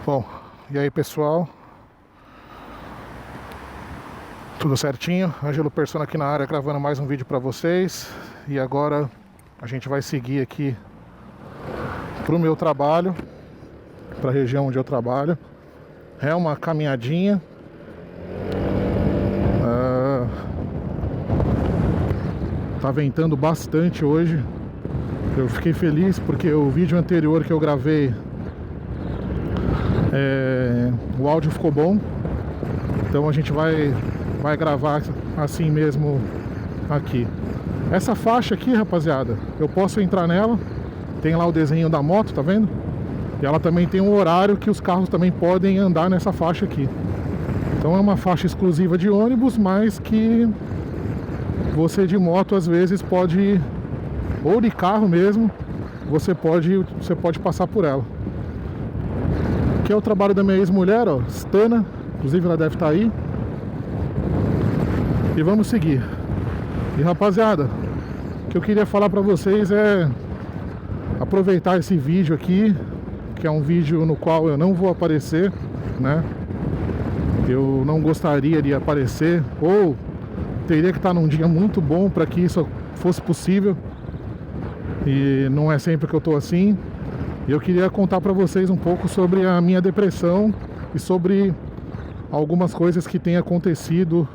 Bom, e aí pessoal, tudo certinho? Ângelo Persona aqui na área gravando mais um vídeo pra vocês. E agora a gente vai seguir aqui pro meu trabalho, pra região onde eu trabalho. É uma caminhadinha. Tá ventando bastante hoje. Eu fiquei feliz porque o vídeo anterior que eu gravei, o áudio ficou bom. Então a gente vai gravar assim mesmo aqui. Essa faixa aqui, rapaziada, eu posso entrar nela. Tem lá o desenho da moto, tá vendo? E ela também tem um horário que os carros também podem andar nessa faixa aqui. Então é uma faixa exclusiva de ônibus, mas que você de moto às vezes pode, ou de carro mesmo, você pode passar por ela. Aqui é o trabalho da minha ex-mulher, ó, Stana. Inclusive ela deve estar aí. E vamos seguir. E rapaziada, o que eu queria falar pra vocês é aproveitar esse vídeo aqui, que é um vídeo no qual eu não vou aparecer, né? Eu não gostaria de aparecer, ou teria que estar num dia muito bom para que isso fosse possível. E não é sempre que eu tô assim. E eu queria contar pra vocês um pouco sobre a minha depressão e sobre algumas coisas que têm acontecido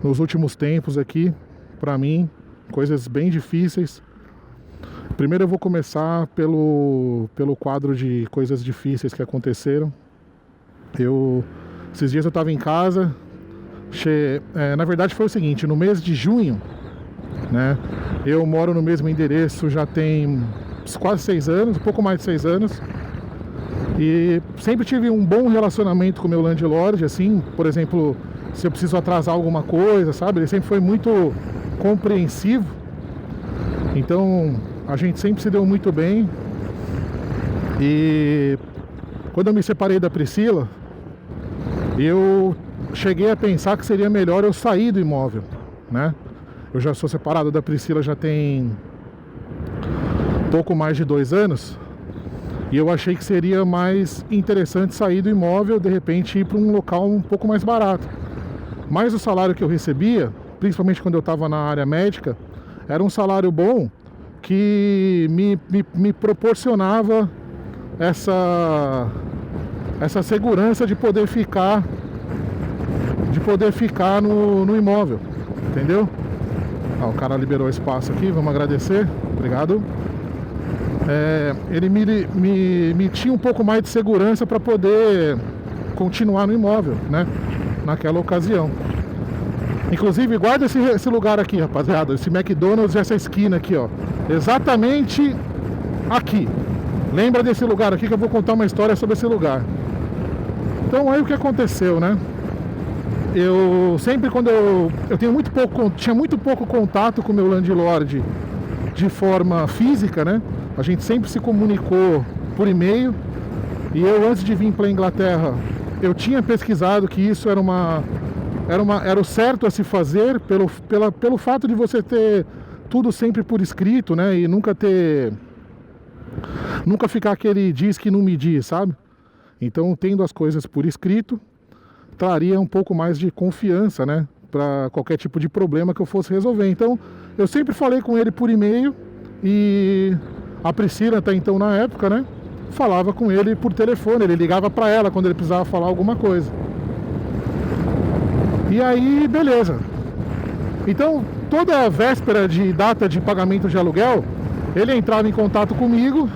nos últimos tempos aqui pra mim, coisas bem difíceis. Primeiro eu vou começar pelo quadro de coisas difíceis que aconteceram. Esses dias eu tava em casa. Na verdade foi o seguinte, no mês de junho, né? Eu moro no mesmo endereço já tem quase 6 anos, um pouco mais de 6 anos. E sempre tive um bom relacionamento com o meu landlord, assim, por exemplo, se eu preciso atrasar alguma coisa, sabe? Ele sempre foi muito compreensivo. Então, a gente sempre se deu muito bem. E quando eu me separei da Priscila, eu cheguei a pensar que seria melhor eu sair do imóvel, né? Eu já sou separado da Priscila já tem pouco mais de 2 anos. E eu achei que seria mais interessante sair do imóvel, de repente ir para um local um pouco mais barato. Mas o salário que eu recebia, principalmente quando eu estava na área médica, era um salário bom que me proporcionava essa segurança de poder ficar no imóvel, entendeu? O cara liberou espaço aqui, vamos agradecer, obrigado. Ele me tinha um pouco mais de segurança para poder continuar no imóvel, né? Naquela ocasião. Inclusive, guarda esse lugar aqui, rapaziada. Esse McDonald's e essa esquina aqui, ó. Exatamente aqui. Lembra desse lugar aqui que eu vou contar uma história sobre esse lugar. Então, aí o que aconteceu, né? Eu sempre, quando eu tinha muito pouco contato com o meu landlord de forma física, né? A gente sempre se comunicou por e-mail. E eu, antes de vir para a Inglaterra, eu tinha pesquisado que isso era o certo a se fazer pelo fato de você ter tudo sempre por escrito, né? E nunca ficar aquele diz que não me diz, sabe? Então, tendo as coisas por escrito, traria um pouco mais de confiança, né? Para qualquer tipo de problema que eu fosse resolver. Então, eu sempre falei com ele por e-mail. E a Priscila, até então na época, né? Falava com ele por telefone. Ele ligava para ela quando ele precisava falar alguma coisa. E aí, beleza. Então, toda véspera de data de pagamento de aluguel, ele entrava em contato comigo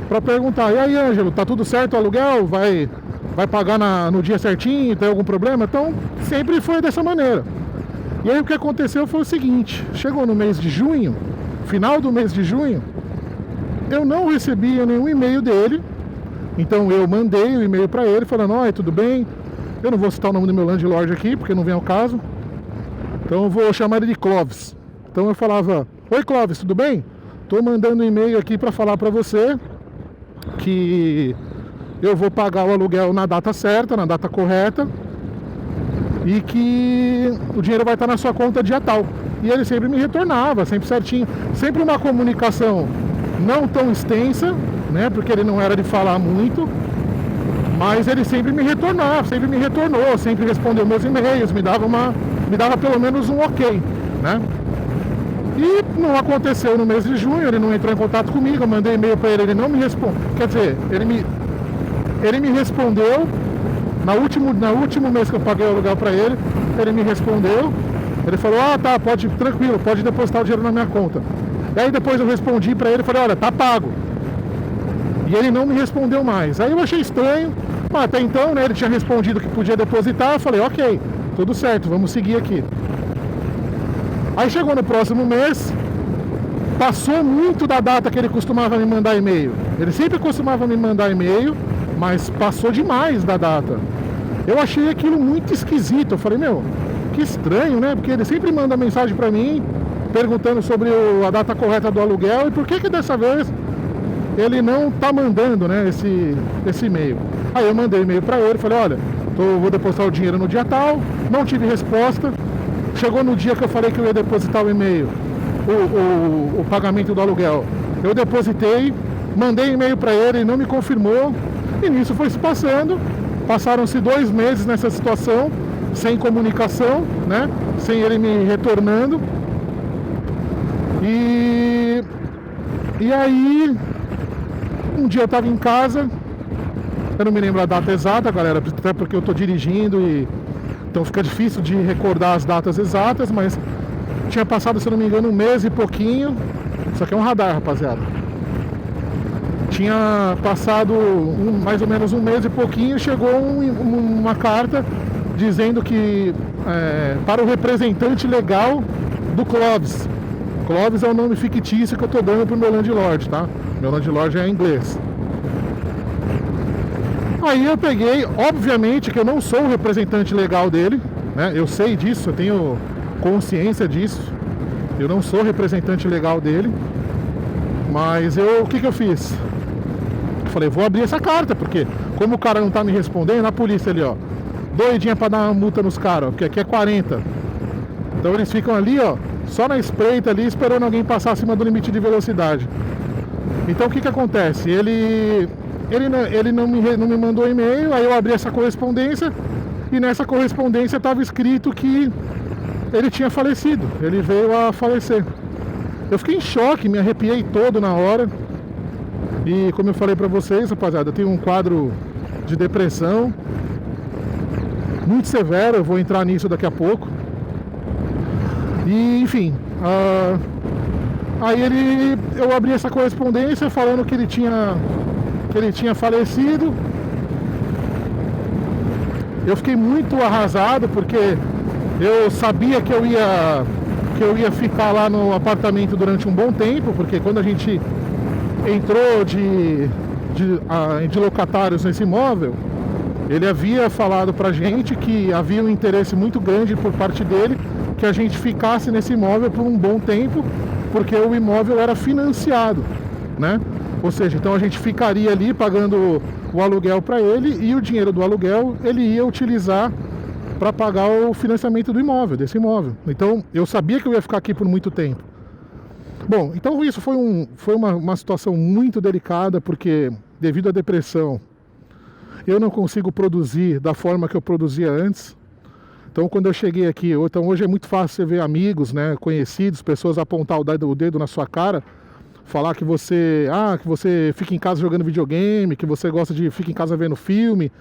para perguntar: e aí, Ângelo, tá tudo certo o aluguel? Vai pagar no dia certinho? Tem algum problema? Então, sempre foi dessa maneira. E aí o que aconteceu foi o seguinte: chegou no mês de junho, final do mês de junho, eu não recebia nenhum e-mail dele. Então eu mandei o e-mail para ele falando: oi, tudo bem? Eu não vou citar o nome do meu landlord aqui, porque não vem ao caso. Então eu vou chamar ele de Clóvis. Então eu falava: oi, Clóvis, tudo bem? Tô mandando um e-mail aqui para falar para você que eu vou pagar o aluguel na data certa, na data correta. e que o dinheiro vai estar na sua conta dia tal. E ele sempre me retornava, sempre certinho, sempre uma comunicação não tão extensa, né, porque ele não era de falar muito, mas ele sempre me retornava, sempre me retornou, sempre respondeu meus e-mails, me dava pelo menos um ok, né? E não aconteceu no mês de junho, ele não entrou em contato comigo, eu mandei e-mail para ele não me respondeu. Quer dizer, ele me respondeu no último mês que eu paguei o aluguel para ele me respondeu. Ele falou, tá, tranquilo, pode depositar o dinheiro na minha conta. E aí depois eu respondi para ele e falei, olha, tá pago. E ele não me respondeu mais. Aí eu achei estranho, mas até então, né, ele tinha respondido que podia depositar, eu falei, ok, tudo certo, vamos seguir aqui. Aí chegou no próximo mês, passou muito da data que ele costumava me mandar e-mail. Ele sempre costumava me mandar e-mail, mas passou demais da data. Eu achei aquilo muito esquisito, eu falei, meu, que estranho, né? Porque ele sempre manda mensagem pra mim, perguntando sobre a data correta do aluguel, e por que dessa vez ele não tá mandando, né, esse e-mail. Aí eu mandei e-mail pra ele, falei, olha, vou depositar o dinheiro no dia tal, não tive resposta. Chegou no dia que eu falei que eu ia depositar o e-mail, o pagamento do aluguel. Eu depositei, mandei e-mail pra ele, não me confirmou, e nisso foi se passando. Passaram-se 2 meses nessa situação, sem comunicação, né? Sem ele me retornando. E aí, um dia eu tava em casa, eu não me lembro a data exata, galera, até porque eu tô dirigindo e então fica difícil de recordar as datas exatas, mas tinha passado, se eu não me engano, 1 mês e pouquinho. Isso aqui é um radar, rapaziada. Tinha passado mais ou menos 1 mês e pouquinho, chegou uma carta dizendo que para o representante legal do Clóvis. Clóvis é o nome fictício que eu tô dando pro meu landlord, tá? Meu landlord é inglês. Aí eu peguei, obviamente que eu não sou o representante legal dele, né? Eu sei disso, eu tenho consciência disso. Eu não sou representante legal dele. Mas o que eu fiz? Eu falei, vou abrir essa carta, porque como o cara não tá me respondendo, a polícia ali, ó, doidinha pra dar uma multa nos caras, porque aqui é 40. Então eles ficam ali, ó, só na espreita ali, esperando alguém passar acima do limite de velocidade. Então o que acontece? Ele não me mandou e-mail, aí eu abri essa correspondência, e nessa correspondência estava escrito que ele tinha falecido, ele veio a falecer. Eu fiquei em choque, me arrepiei todo na hora. E como eu falei pra vocês, rapaziada, eu tenho um quadro de depressão muito severo, eu vou entrar nisso daqui a pouco. E enfim, aí eu abri essa correspondência falando que ele tinha falecido. Eu fiquei muito arrasado porque eu sabia que eu ia ficar lá no apartamento durante um bom tempo, porque quando a gente entrou de locatários nesse imóvel, ele havia falado pra gente que havia um interesse muito grande por parte dele que a gente ficasse nesse imóvel por um bom tempo, porque o imóvel era financiado, né? Ou seja, então a gente ficaria ali pagando o aluguel para ele, e o dinheiro do aluguel ele ia utilizar para pagar o financiamento do imóvel, desse imóvel. Então eu sabia que eu ia ficar aqui por muito tempo. Bom, então isso foi uma situação muito delicada, porque devido à depressão eu não consigo produzir da forma que eu produzia antes. Então quando eu cheguei aqui, então hoje é muito fácil você ver amigos, né, conhecidos, pessoas apontar o dedo na sua cara, falar que você fica em casa jogando videogame, que você fica em casa vendo filme,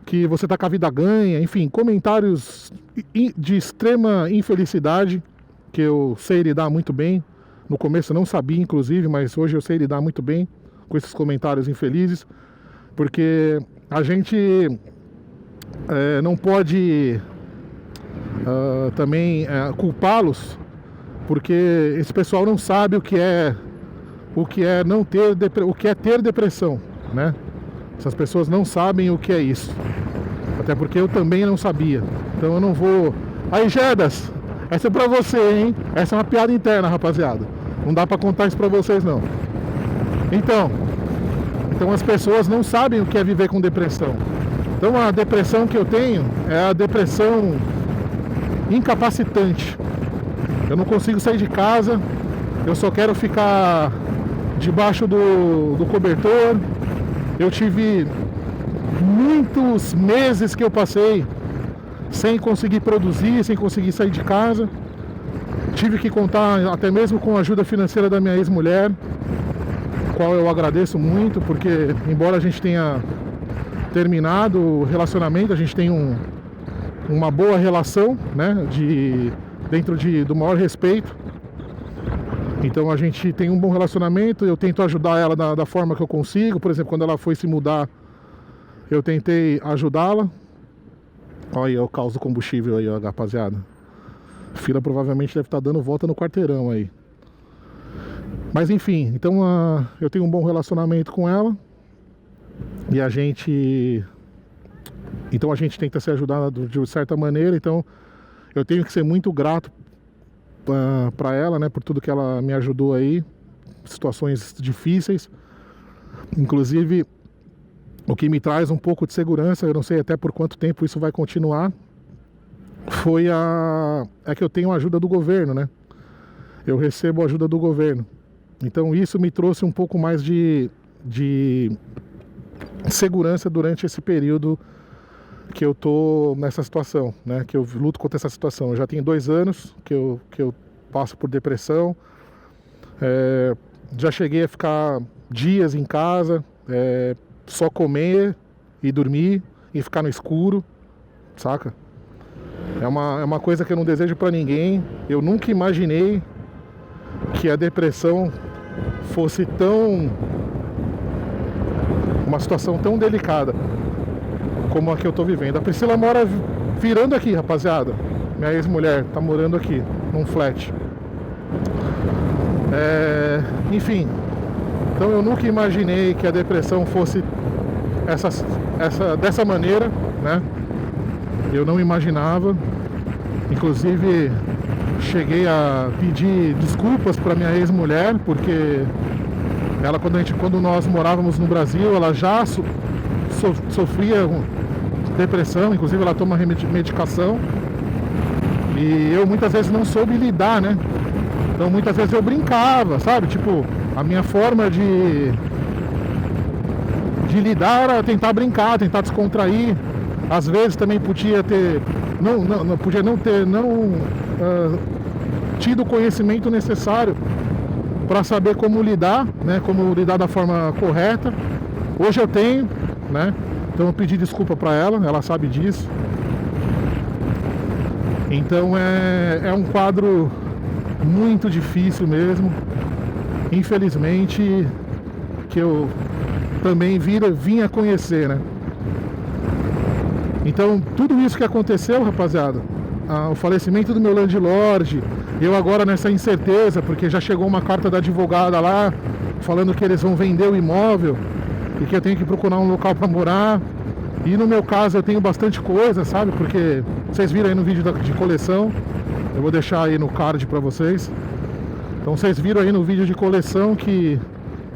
que você tá com a vida ganha, enfim, comentários de extrema infelicidade, que eu sei lidar muito bem. No começo eu não sabia, inclusive, mas hoje eu sei lidar muito bem com esses comentários infelizes, porque a gente não pode também culpá-los, porque esse pessoal não sabe o que é ter depressão, né? Essas pessoas não sabem o que é isso. Até porque eu também não sabia. Então eu não vou... Aí, Gedas, essa é pra você, hein? Essa é uma piada interna, rapaziada. Não dá pra contar isso pra vocês, não. Então as pessoas não sabem o que é viver com depressão. Então a depressão que eu tenho é a depressão incapacitante. Eu não consigo sair de casa, eu só quero ficar debaixo do cobertor. Eu tive muitos meses que eu passei sem conseguir produzir, sem conseguir sair de casa. Tive que contar até mesmo com a ajuda financeira da minha ex-mulher, qual eu agradeço muito, porque embora a gente tenha terminado o relacionamento, a gente tem uma boa relação, né, dentro do maior respeito. Então a gente tem um bom relacionamento, eu tento ajudar ela da forma que eu consigo. Por exemplo, quando ela foi se mudar, eu tentei ajudá-la. Olha aí o caos do combustível aí, ó, rapaziada. A fila provavelmente deve estar dando volta no quarteirão aí. Mas enfim, então eu tenho um bom relacionamento com ela. E a gente tenta se ajudar de certa maneira. Então eu tenho que ser muito grato para ela, né, por tudo que ela me ajudou aí, situações difíceis. Inclusive, o que me traz um pouco de segurança, eu não sei até por quanto tempo isso vai continuar, é que eu tenho a ajuda do governo, né? Eu recebo a ajuda do governo. Então isso me trouxe um pouco mais de segurança durante esse período que eu tô nessa situação, né? Que eu luto contra essa situação. Eu já tenho 2 anos que eu passo por depressão. Já cheguei a ficar dias em casa, só comer e dormir e ficar no escuro, saca? É uma coisa que eu não desejo pra ninguém. Eu nunca imaginei que a depressão fosse uma situação tão delicada como a que eu tô vivendo. A Priscila mora virando aqui, rapaziada. Minha ex-mulher tá morando aqui, num flat. Enfim, então eu nunca imaginei que a depressão fosse dessa maneira, né? Eu não imaginava. Inclusive cheguei a pedir desculpas para minha ex-mulher, porque ela, quando nós morávamos no Brasil, ela já sofria depressão, inclusive ela toma medicação. E eu muitas vezes não soube lidar, né? Então muitas vezes eu brincava, sabe? Tipo, a minha forma de lidar era tentar brincar, tentar descontrair. Às vezes também podia ter podia não ter tido o conhecimento necessário para saber como lidar, né? Como lidar da forma correta. Hoje eu tenho, né? Então eu pedi desculpa para ela sabe disso. Então é um quadro muito difícil mesmo. Infelizmente, que eu também vim a conhecer, né? Então tudo isso que aconteceu, rapaziada, o falecimento do meu landlord, eu agora nessa incerteza, porque já chegou uma carta da advogada lá falando que eles vão vender o imóvel e que eu tenho que procurar um local para morar. E no meu caso eu tenho bastante coisa, sabe? Porque vocês viram aí no vídeo de coleção, eu vou deixar aí no card para vocês. Então vocês viram aí no vídeo de coleção que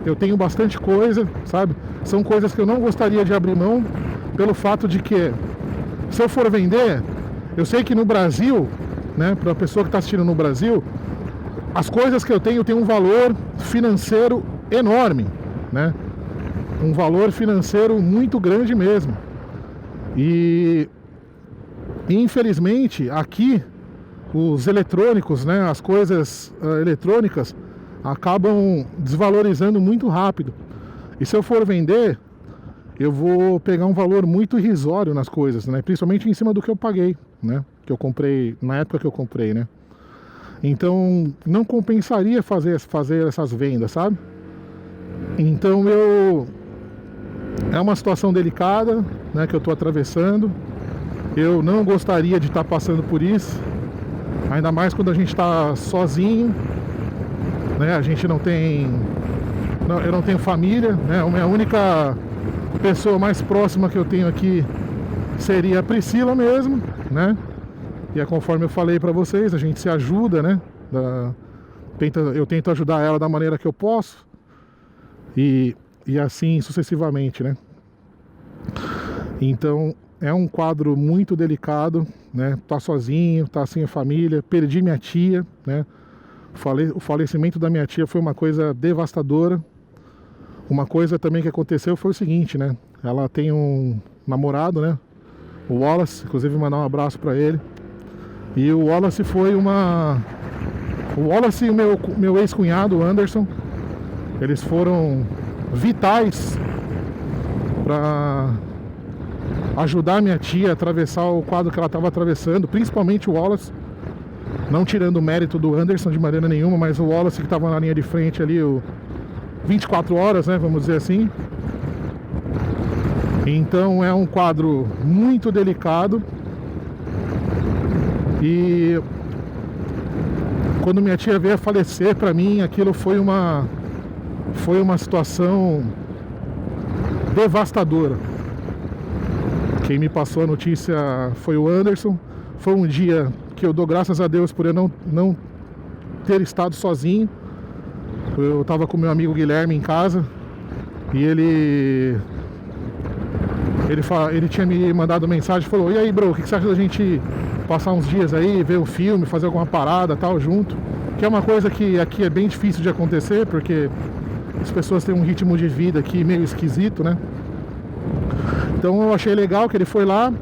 eu tenho bastante coisa, sabe? São coisas que eu não gostaria de abrir mão, pelo fato de que, se eu for vender, eu sei que no Brasil, né, para a pessoa que está assistindo no Brasil, as coisas que eu tenho têm um valor financeiro enorme, né? Um valor financeiro muito grande mesmo. E infelizmente aqui os eletrônicos, né, as coisas eletrônicas acabam desvalorizando muito rápido. E se eu for vender, eu vou pegar um valor muito irrisório nas coisas, né? Principalmente em cima do que eu paguei, né? Que eu comprei, na época que eu comprei, né? Então não compensaria fazer essas vendas, sabe? Então é uma situação delicada, né, que eu tô atravessando. Eu não gostaria de estar passando por isso, ainda mais quando a gente está sozinho, né? A gente eu não tenho família, né? A minha única pessoa mais próxima que eu tenho aqui seria a Priscila mesmo, né? E é conforme eu falei pra vocês, a gente se ajuda, né? Eu tento ajudar ela da maneira que eu posso. E assim sucessivamente, né? Então é um quadro muito delicado, né? Tá sozinho, tá sem a família, perdi minha tia, né? O falecimento da minha tia foi uma coisa devastadora. Uma coisa também que aconteceu foi o seguinte, né? Ela tem um namorado, né? O Wallace, inclusive mandar um abraço pra ele. E o Wallace foi uma... O Wallace e o meu ex-cunhado, o Anderson, eles foram vitais para ajudar minha tia a atravessar o quadro que ela estava atravessando, principalmente o Wallace, não tirando o mérito do Anderson de maneira nenhuma, mas o Wallace que estava na linha de frente ali, 24 horas, né, vamos dizer assim. Então é um quadro muito delicado. E quando minha tia veio a falecer, para mim aquilo foi uma situação devastadora. Quem me passou a notícia foi o Anderson. Foi um dia que eu dou graças a Deus por eu não ter estado sozinho. Eu estava com meu amigo Guilherme em casa e ele tinha me mandado mensagem e falou: e aí, bro, o que você acha da gente passar uns dias aí, ver um filme, fazer alguma parada tal junto? Que é uma coisa que aqui é bem difícil de acontecer, porque as pessoas têm um ritmo de vida aqui meio esquisito, né? Então eu achei legal que ele foi lá.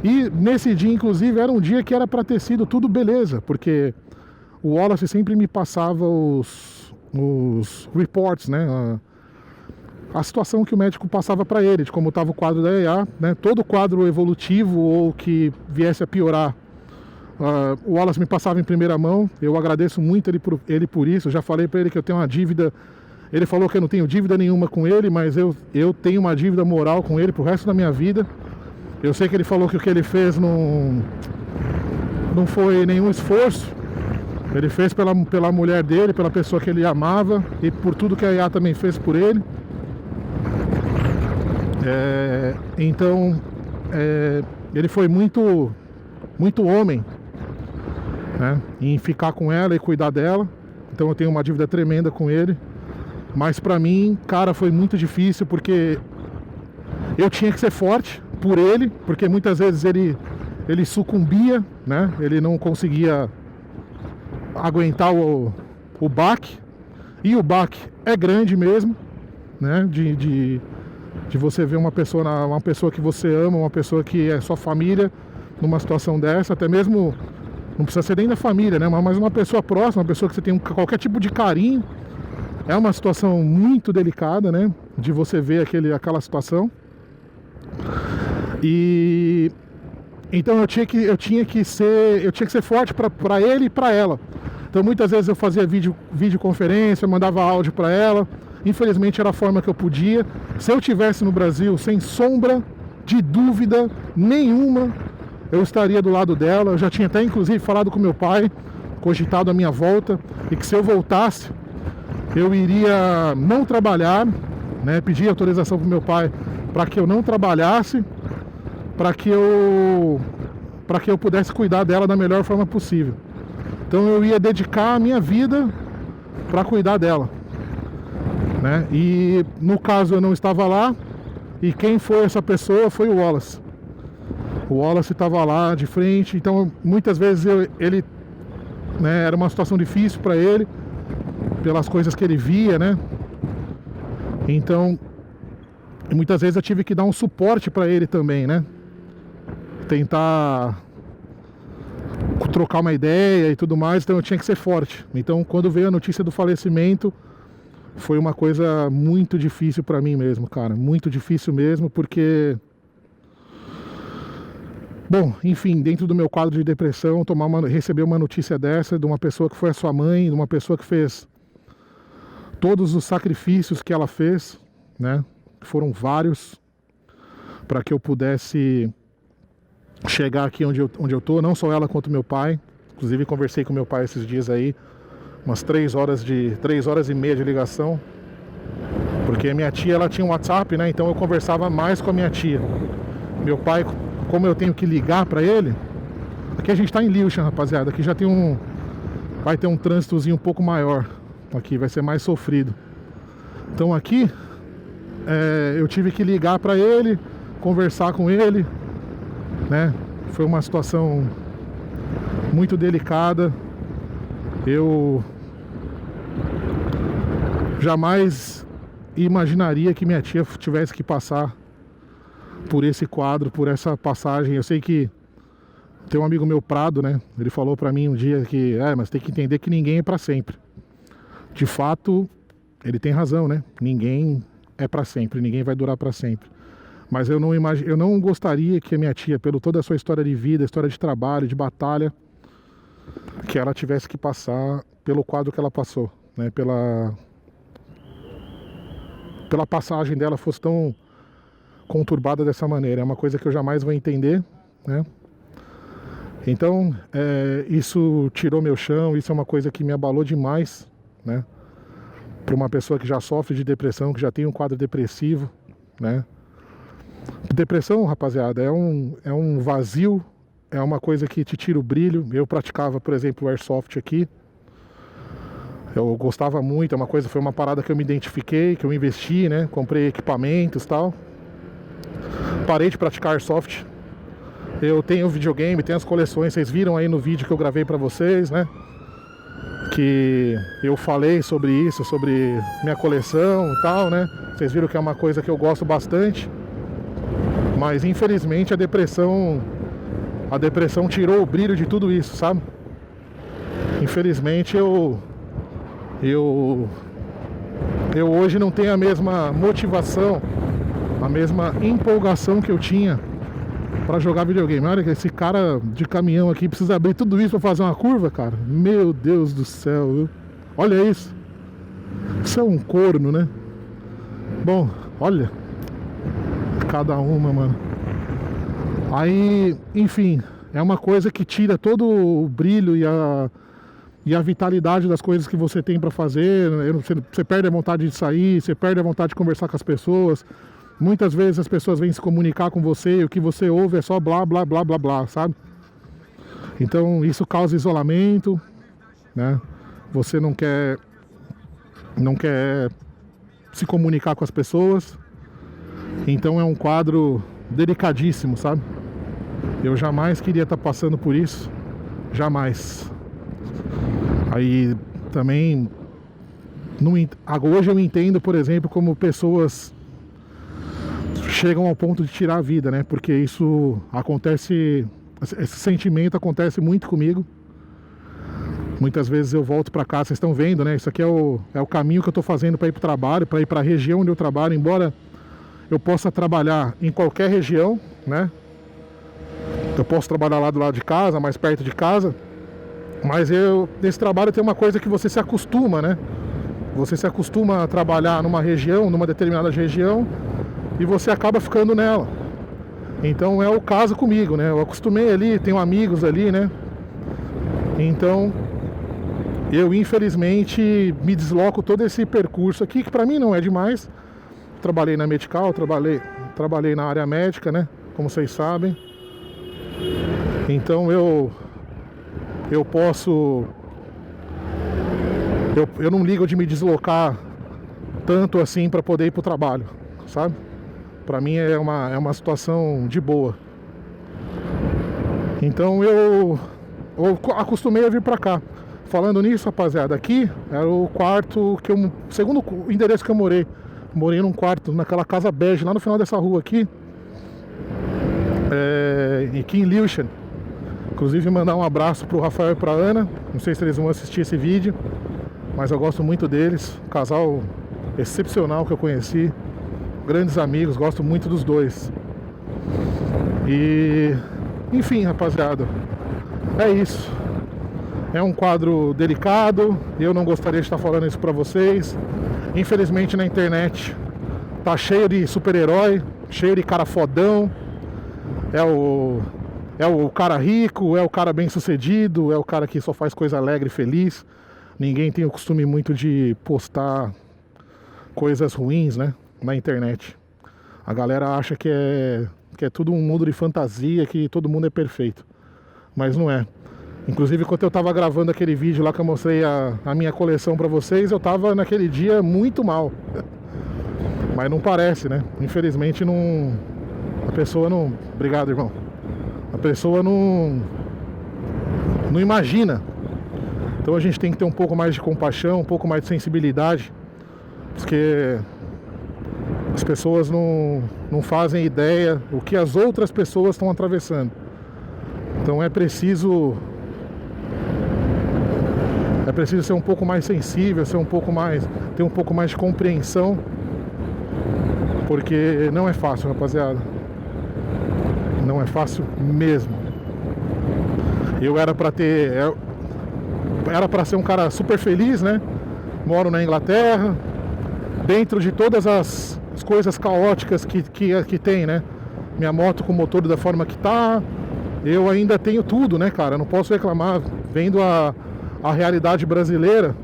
E nesse dia, inclusive, era um dia que era para ter sido tudo beleza, porque o Wallace sempre me passava os reports, né? A situação que o médico passava para ele, de como estava o quadro da EA, né? Todo quadro evolutivo ou que viesse a piorar, o Wallace me passava em primeira mão. Eu agradeço muito ele por isso. Eu já falei para ele que eu tenho uma dívida. Ele falou que eu não tenho dívida nenhuma com ele, mas eu tenho uma dívida moral com ele pro resto da minha vida. Eu sei que ele falou que o que ele fez não foi nenhum esforço. Ele fez pela mulher dele, pela pessoa que ele amava e por tudo que a EA também fez por ele. Então, ele foi muito homem, né, em ficar com ela e cuidar dela. Então eu tenho uma dívida tremenda com ele. Mas pra mim, cara, foi muito difícil, porque eu tinha que ser forte por ele, porque muitas vezes ele sucumbia, né? Ele não conseguia aguentar o baque. E o baque é grande mesmo, né? De você ver uma pessoa que você ama, uma pessoa que é sua família, numa situação dessa. Até mesmo, não precisa ser nem da família, né? Mas uma pessoa próxima, uma pessoa que você tem qualquer tipo de carinho. É uma situação muito delicada, né? De você ver aquela situação. E então eu tinha que ser forte para ele e para ela. Então muitas vezes eu fazia videoconferência, mandava áudio para ela. Infelizmente era a forma que eu podia. Se eu tivesse no Brasil, sem sombra de dúvida nenhuma, eu estaria do lado dela. Eu já tinha até inclusive falado com meu pai, cogitado a minha volta, e que se eu voltasse, eu iria não trabalhar, né? Pedir autorização para o meu pai para que eu não trabalhasse, para que eu pudesse cuidar dela da melhor forma possível. Então eu ia dedicar a minha vida para cuidar dela, né? E no caso eu não estava lá, e quem foi essa pessoa foi o Wallace. O Wallace estava lá de frente, então muitas vezes ele, né, era uma situação difícil para ele, pelas coisas que ele via, né? Então, muitas vezes eu tive que dar um suporte para ele também, né? Tentar trocar uma ideia e tudo mais, então eu tinha que ser forte. Então, quando veio a notícia do falecimento, foi uma coisa muito difícil para mim mesmo, cara. Muito difícil mesmo, porque... Bom, enfim, dentro do meu quadro de depressão, receber uma notícia dessa, de uma pessoa que foi a sua mãe, de uma pessoa que fez todos os sacrifícios que ela fez, né? Foram vários, para que eu pudesse chegar aqui onde eu tô, não só ela quanto meu pai. Inclusive conversei com meu pai esses dias aí, umas 3 horas e meia de ligação, porque a minha tia, ela tinha um WhatsApp, né? Então eu conversava mais com a minha tia. Meu pai, como eu tenho que ligar para ele, aqui a gente tá em Lewisham, rapaziada, aqui já vai ter um trânsitozinho um pouco maior. Aqui vai ser mais sofrido. Então aqui eu tive que ligar para ele, conversar com ele, né? Foi uma situação muito delicada. Eu jamais imaginaria que minha tia tivesse que passar por esse quadro, por essa passagem. Eu sei que tem um amigo meu, Prado, né? Ele falou pra mim um dia que, mas tem que entender que ninguém é pra sempre. De fato, ele tem razão, né? Ninguém é pra sempre, ninguém vai durar pra sempre. Mas eu não gostaria que a minha tia, pelo toda a sua história de vida, história de trabalho, de batalha, que ela tivesse que passar pelo quadro que ela passou, né? Pela passagem dela fosse tão conturbada dessa maneira. É uma coisa que eu jamais vou entender, né? Então, isso tirou meu chão, isso é uma coisa que me abalou demais, né? Para uma pessoa que já sofre de depressão, que já tem um quadro depressivo, né? Depressão, rapaziada, é um vazio, é uma coisa que te tira o brilho. Eu praticava, por exemplo, o Airsoft aqui. Eu gostava muito, foi uma parada que eu me identifiquei, que eu investi, né? Comprei equipamentos e tal. Parei de praticar Airsoft. Eu tenho videogame, tenho as coleções, vocês viram aí no vídeo que eu gravei pra vocês, né? Que eu falei sobre isso, sobre minha coleção e tal, né? Vocês viram que é uma coisa que eu gosto bastante. Mas infelizmente a depressão tirou o brilho de tudo isso, sabe? Infelizmente eu hoje não tenho a mesma motivação, a mesma empolgação que eu tinha pra jogar videogame. Olha que esse cara de caminhão aqui precisa abrir tudo isso pra fazer uma curva, cara. Meu Deus do céu, viu? Olha isso. Isso é um corno, né? Bom, olha. Cada uma, mano. Aí, enfim, é uma coisa que tira todo o brilho e a vitalidade das coisas que você tem pra fazer. Você perde a vontade de sair, você perde a vontade de conversar com as pessoas. Muitas vezes as pessoas vêm se comunicar com você e o que você ouve é só blá, blá, blá, blá, blá, sabe? Então isso causa isolamento, né? Você não quer se comunicar com as pessoas. Então é um quadro delicadíssimo, sabe? Eu jamais queria estar passando por isso. Jamais. Aí também hoje eu entendo, por exemplo, como pessoas chegam ao ponto de tirar a vida, né? Porque isso acontece, esse sentimento acontece muito comigo. Muitas vezes eu volto pra casa, vocês estão vendo, né? Isso aqui é o caminho que eu tô fazendo para ir pro trabalho, para ir pra região onde eu trabalho, embora eu possa trabalhar em qualquer região, né? Eu posso trabalhar lá do lado de casa, mais perto de casa, mas nesse trabalho tem uma coisa que você se acostuma, né? Você se acostuma a trabalhar numa região, numa determinada região, e você acaba ficando nela. Então é o caso comigo, né? Eu acostumei ali, tenho amigos ali, né? Então eu infelizmente me desloco todo esse percurso aqui, que pra mim não é demais. Trabalhei na Medical, trabalhei na área médica, né? Como vocês sabem. Então eu posso... Eu não ligo de me deslocar tanto assim pra poder ir pro trabalho, sabe? Pra mim é uma situação de boa. Então eu acostumei a vir pra cá. Falando nisso, rapaziada, aqui era o quarto segundo endereço que eu morei. Morei num quarto, naquela casa bege, lá no final dessa rua aqui. Aqui em Lewisham. Inclusive mandar um abraço pro Rafael e pra Ana. Não sei se eles vão assistir esse vídeo, mas eu gosto muito deles. Um casal excepcional que eu conheci. Grandes amigos, gosto muito dos dois. E enfim, rapaziada, é isso. É um quadro delicado. Eu não gostaria de estar falando isso pra vocês. Infelizmente na internet tá cheio de super-herói, cheio de cara fodão. É o cara rico, é o cara bem sucedido, é o cara que só faz coisa alegre e feliz. Ninguém tem o costume muito de postar coisas ruins, né, na internet. A galera acha que é tudo um mundo de fantasia, que todo mundo é perfeito. Mas não é. Inclusive, quando eu tava gravando aquele vídeo lá que eu mostrei a minha coleção pra vocês, eu tava naquele dia muito mal. Mas não parece, né? Infelizmente não... A pessoa não... Obrigado, irmão. A pessoa não imagina. Então a gente tem que ter um pouco mais de compaixão, um pouco mais de sensibilidade, porque as pessoas não fazem ideia o que as outras pessoas estão atravessando. Então é preciso ser um pouco mais sensível, ter um pouco mais de compreensão, porque não é fácil, rapaziada. Não é fácil mesmo. Eu era pra ser um cara super feliz, né? Moro na Inglaterra, dentro de todas as coisas caóticas que tem, né? Minha moto com o motor da forma que tá, eu ainda tenho tudo, né, cara? Não posso reclamar. Vendo a realidade brasileira,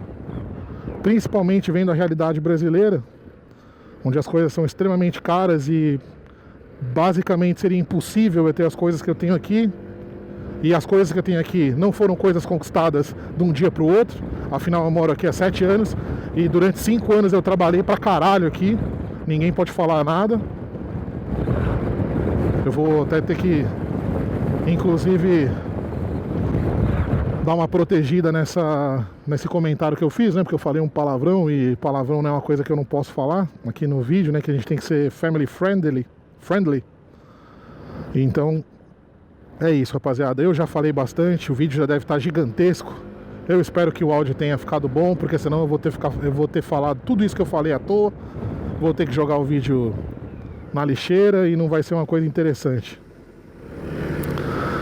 principalmente vendo a realidade brasileira, onde as coisas são extremamente caras e basicamente seria impossível eu ter as coisas que eu tenho aqui. E as coisas que eu tenho aqui não foram coisas conquistadas de um dia pro outro. Afinal, eu moro aqui há 7 anos e durante 5 anos eu trabalhei pra caralho aqui. Ninguém pode falar nada. Eu vou até ter que, inclusive, dar uma protegida nesse comentário que eu fiz, né? Porque eu falei um palavrão e palavrão não é uma coisa que eu não posso falar aqui no vídeo, né? Que a gente tem que ser family friendly. Então, é isso, rapaziada. Eu já falei bastante, o vídeo já deve estar gigantesco. Eu espero que o áudio tenha ficado bom, porque senão eu vou ter falado tudo isso que eu falei à toa. Vou ter que jogar o vídeo na lixeira e não vai ser uma coisa interessante.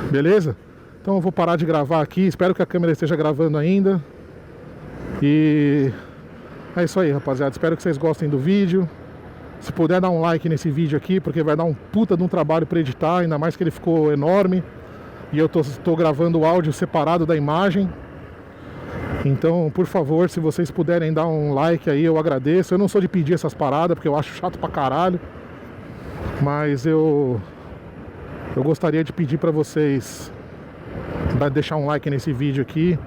Beleza? Então eu vou parar de gravar aqui. Espero que a câmera esteja gravando ainda. E é isso aí, rapaziada. Espero que vocês gostem do vídeo. Se puder dar um like nesse vídeo aqui, porque vai dar um puta de um trabalho para editar, ainda mais que ele ficou enorme. E eu tô gravando o áudio separado da imagem. Então, por favor, se vocês puderem dar um like aí, eu agradeço. Eu não sou de pedir essas paradas, porque eu acho chato pra caralho. Mas eu gostaria de pedir pra vocês deixar um like nesse vídeo aqui,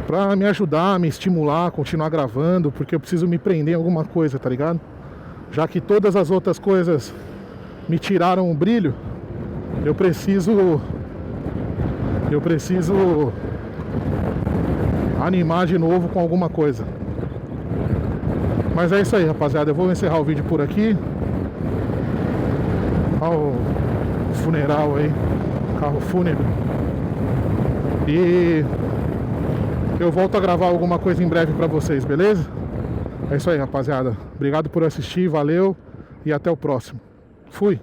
pra me ajudar, me estimular a continuar gravando, porque eu preciso me prender em alguma coisa, tá ligado? Já que todas as outras coisas me tiraram o brilho, eu preciso animar de novo com alguma coisa. Mas é isso aí, rapaziada. Eu vou encerrar o vídeo por aqui. Olha o funeral aí, carro fúnebre. E eu volto a gravar alguma coisa em breve pra vocês, beleza? É isso aí, rapaziada. Obrigado por assistir, valeu e até o próximo. Fui!